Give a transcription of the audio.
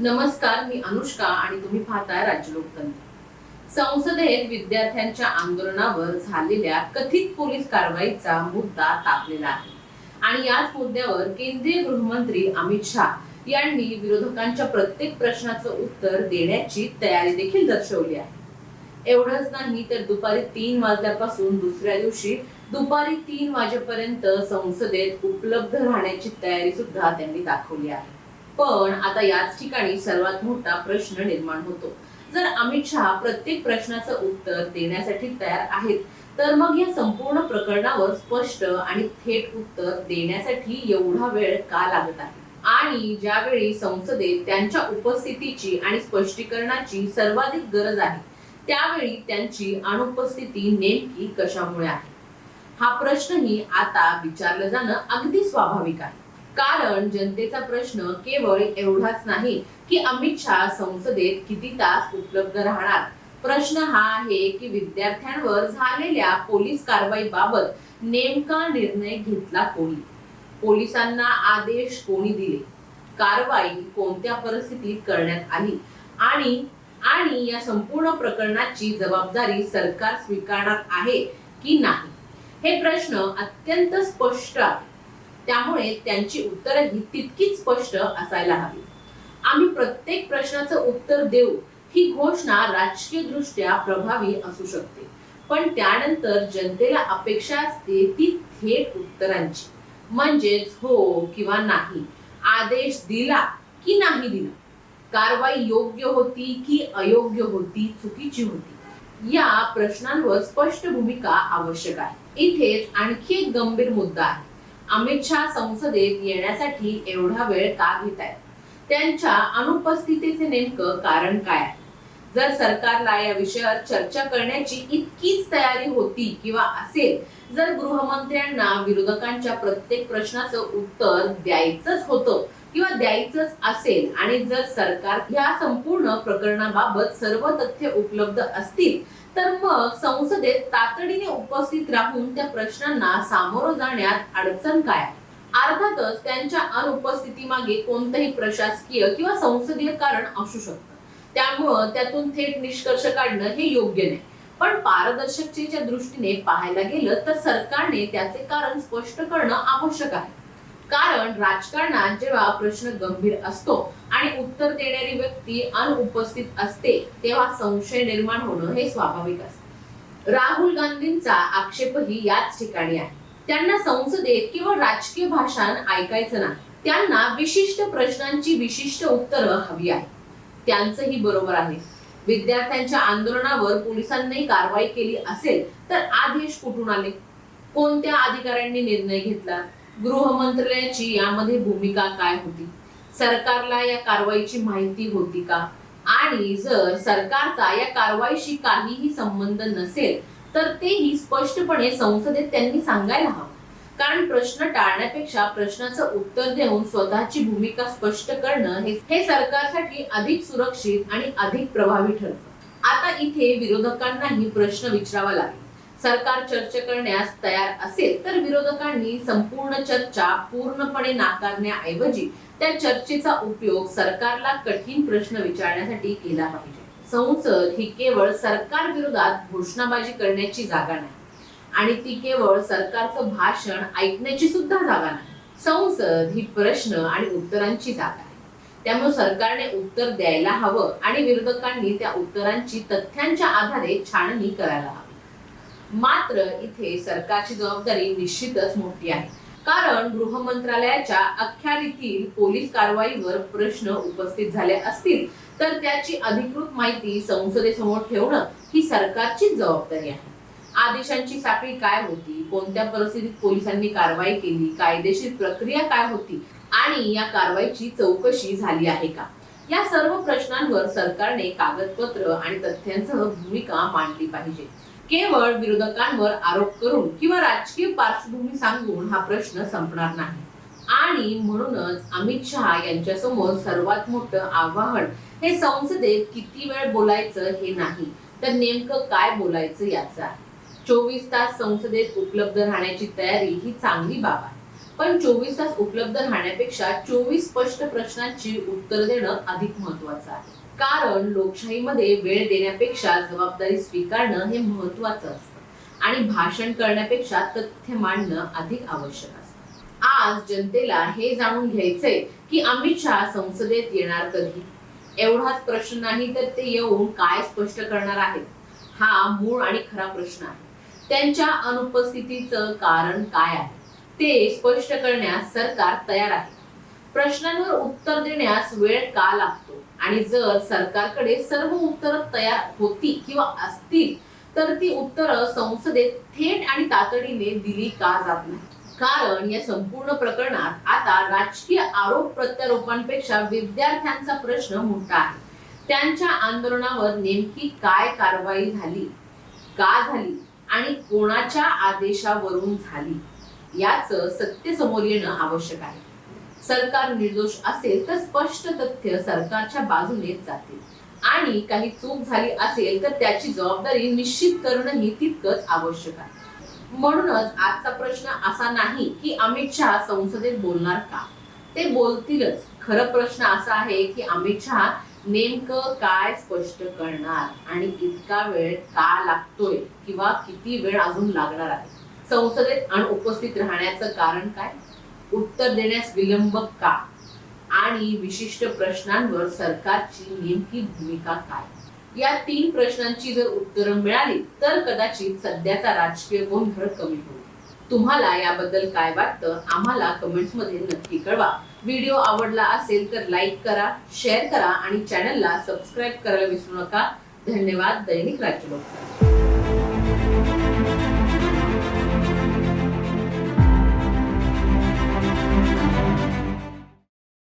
नमस्कार, मी अनुष्का आणि तुम्ही पाहताय राज्यलोकतंत्र. संसदेत विद्यार्थ्यांच्या आंदोलनावर झालेल्या कथित पोलीस कारवाईचा मुद्दा तापलेला आहे आणि याच मुद्द्यावर केंद्रीय गृहमंत्री अमित शाह यांनी विरोधकांच्या प्रत्येक प्रश्नाचं उत्तर देण्याची तयारी देखील दर्शवली आहे. एवढंच नाही तर दुपारी 3 वाजल्यापासून दुसऱ्या दिवशी दुपारी 3 वाजेपर्यंत संसदेत उपलब्ध राहण्याची तयारी सुद्धा त्यांनी दाखवली आहे. पण आता याच ठिकाणी सर्वात मोठा प्रश्न निर्माण होतो. जर अमित शहा प्रत्येक प्रश्नाचं उत्तर देण्यासाठी तयार आहेत, तर मग या संपूर्ण प्रकरणावर स्पष्ट आणि थेट उत्तर देण्यासाठी एवढा वेळ का लागत आहे? आणि ज्यावेळी संसदेत त्यांच्या उपस्थितीची आणि स्पष्टीकरणाची सर्वाधिक गरज आहे, त्यावेळी त्यांची अनुपस्थिती नेमकी कशामुळे आहे? हा प्रश्नही आता विचारलं जाणं अगदी स्वाभाविक आहे. कारण जनतेचा प्रश्न केवळ एवढाच नाही की अमित शहा संसदेत किती तास उपलब्ध राहणार. प्रश्न हा आहे की विद्यार्थ्यांवर झालेल्या पोलीस कारवाईबाबत नेमका निर्णय घेतला कोणी? पोलिसांना आदेश कोणी दिले? कारवाई कोणत्या परिस्थितीत करण्यात आली? आणि या संपूर्ण प्रकरणाची जबाबदारी सरकार स्वीकारणार आहे की नाही? हे प्रश्न अत्यंत स्पष्ट आहेत. त्यामुळे त्यांची उत्तरही तितकीच स्पष्ट असायला हवी. आम्ही प्रत्येक प्रश्नाचं उत्तर देऊ ही घोषणा राजकीय दृष्ट्या प्रभावी असू शकते, पण त्यानंतर जनतेला अपेक्षा असते ती थेट उत्तरांची. म्हणजेच हो किंवा नाही, आदेश दिला की नाही दिला, कारवाई योग्य होती की अयोग्य होती, चुकीची होती, या प्रश्नांवर स्पष्ट भूमिका आवश्यक आहे. इथेच आणखी एक गंभीर मुद्दा आहे. अमित शहा संसदेत येण्यासाठी एवढा वेळ का घेत आहेत? त्यांच्या अनुपस्थितीचे नेमकं कारण काय आहे? जर सरकारला या विषयावर चर्चा करण्याची इतकीच तयारी होती किंवा असेल, जर गृहमंत्र्यांना विरोधकांच्या प्रत्येक प्रश्नाचं उत्तर द्यायचंच होतं किंवा द्यायचंच असेल आणि जर सरकार या संपूर्ण प्रकरणाबाबत सर्व तथ्य उपलब्ध असतील, तर मग संसदेत तातडीने उपस्थित राहून त्या प्रश्नांना सामोरं जाण्यात अडचण काय? अर्थातच त्यांच्या अनुपस्थितीमागे कोणतंही प्रशासकीय किंवा संसदीय कारण असू शकतं. त्यामुळं त्यातून थेट निष्कर्ष काढणं हे योग्य नाही. पण पारदर्शकतेच्या दृष्टीने पाहायला गेलं तर सरकारने त्याचे कारण स्पष्ट करणं आवश्यक आहे. कारण राजकारणात जेव्हा प्रश्न गंभीर असतो आणि उत्तर देणारी व्यक्ती अनुपस्थित असते, तेव्हा संशय निर्माण होणं हे स्वाभाविक असते. राहुल गांधींचा आक्षेपही याच ठिकाणी आहे. त्यांना संसदेत केवळ राजकीय भाषण ऐकायचं नाही, त्यांना विशिष्ट प्रश्नांची विशिष्ट उत्तरं हवी आहे. त्यांचंही बरोबर आहे. विद्यार्थ्यांच्या आंदोलनावर पोलिसांनी कारवाई केली असेल तर आदेश कुठून आले? कोणत्या अधिकाऱ्यांनी निर्णय घेतला? गृहमंत्रालयाची यामध्ये भूमिका काय होती? सरकारला या कारवाईची माहिती होती का? आणि जर सरकारचा या कारवाईशी काहीही संबंध नसेल तर तेही स्पष्टपणे संसदेत त्यांनी सांगायला हवं. कारण प्रश्न टाळण्यापेक्षा प्रश्नाचं उत्तर देऊन स्वतःची भूमिका स्पष्ट करणं हे सरकारसाठी अधिक सुरक्षित आणि अधिक प्रभावी ठरतं. आता इथे विरोधकांनाही प्रश्न विचारावा लागेल. सरकार चर्चा करण्यास तयार असेल तर विरोधकांनी संपूर्ण चर्चा पूर्णपणे नाकारण्याऐवजी त्या चर्चेचा उपयोग सरकारला कठीण प्रश्न विचारण्यासाठी केला पाहिजे. संसद ही केवळ सरकार विरोधात घोषणाबाजी करण्याची जागा नाही आणि ती केवळ सरकारचं भाषण ऐकण्याची सुद्धा जागा नाही. संसद ही प्रश्न आणि उत्तरांची जागा आहे. त्यामुळे सरकारने उत्तर द्यायला हवं आणि विरोधकांनी त्या उत्तरांची तथ्यांच्या आधारे छाननी करायला हवी. मात्र इथे सरकारची जबाबदारी निश्चितच मोठी आहे. कारण गृह मंत्रालयाच्या अखत्यारीतील पोलीस कारवाईवर प्रश्न उपस्थित झाले असतील तर त्याची अधिकृत माहिती संसदेसमोर ठेवणं ही सरकारची जबाबदारी आहे. आदेशांची साखळी काय होती? कोणत्या परिस्थितीत पोलिसांनी कारवाई केली? कायदेशीर प्रक्रिया काय होती? आणि या कारवाईची चौकशी झाली आहे का? या सर्व प्रश्नांवर सरकारने कागदपत्र आणि तथ्यांसह भूमिका मांडली पाहिजे. केवळ विरोधकांवर आरोप करून किंवा राजकीय पार्श्वभूमी सांगून हा प्रश्न संपणार नाही. आणि म्हणूनच अमित शहा यांच्या समोर सर्वात मोठं आव्हान हे संसदेत किती वेळ बोलायचं हे नाही, तर नेमकं काय बोलायचं याचं आहे. 24 तास संसदेत उपलब्ध राहण्याची तयारी ही चांगली बाब आहे, पण 24 तास उपलब्ध राहण्यापेक्षा 24 स्पष्ट प्रश्नांची उत्तर देणं अधिक महत्त्वाचं आहे. कारण लोकशाहीमध्ये वेळ देण्यापेक्षा जबाबदारी स्वीकारणं हे महत्त्वाचं असतं आणि भाषण करण्यापेक्षा तथ्य मांडणं अधिक आवश्यक असतं. आज जनतेला हे जाणून घ्यायचंय की अमित शहा संसदेत येणार कधी. एवढाच प्रश्न नाही तर ते येऊन काय स्पष्ट करणार आहेत, हा मूळ आणि खरा प्रश्न आहे. त्यांच्या अनुपस्थितीचं कारण काय आहे ते स्पष्ट करण्यास सरकार तयार आहे. प्रश्नांवर उत्तर देण्यास वेळ का लागतो आणि जर सरकारकडे सर्व उत्तरं तयार होती किंवा असतील तर ती उत्तरं संसदेत थेट आणि तातडीने दिली का जात नाही. कारण या संपूर्ण प्रकरणात आता राजकीय आरोप प्रत्यारोपांपेक्षा विद्यार्थ्यांचा प्रश्न मोठा आहे. त्यांच्या आंदोलनावर नेमकी काय कारवाई झाली, का झाली आणि कोणाच्या आदेशावरून झाली याचं सत्य समोर येणं आवश्यक आहे. सरकार निर्दोष असेल तर स्पष्ट तथ्य सरकारच्या बाजूनेच जातील आणि काही चूक झाली असेल तर त्याची जबाबदारी निश्चित करणंही तितकंच आवश्यक आहे. म्हणूनच आजचा प्रश्न असा नाही की अमित शहा संसदेत बोलणार का, ते बोलतीलच. खरं प्रश्न असा आहे की अमित शहा नेमकं काय स्पष्ट करणार आणि इतका वेळ का लागतोय किंवा किती वेळ अजून लागणार आहे. संसदेत अनुपस्थित राहण्याचं कारण काय, उत्तर देण्यास विलंब का आणि विशिष्ट प्रश्नांवर सरकारची नेमकी भूमिका काय. या 3 प्रश्नांची जर उत्तरं मिळाली तर कदाचित सध्याचा राजकीय गोंधळ कमी होईल. तुम्हाला याबद्दल काय वाटतं आम्हाला कमेंट्स मध्ये नक्की कळवा. व्हिडिओ आवडला असेल तर लाईक करा, शेअर करा आणि चॅनलला सबस्क्राईब करायला विसरू नका. धन्यवाद. दैनिक राज्यलोक.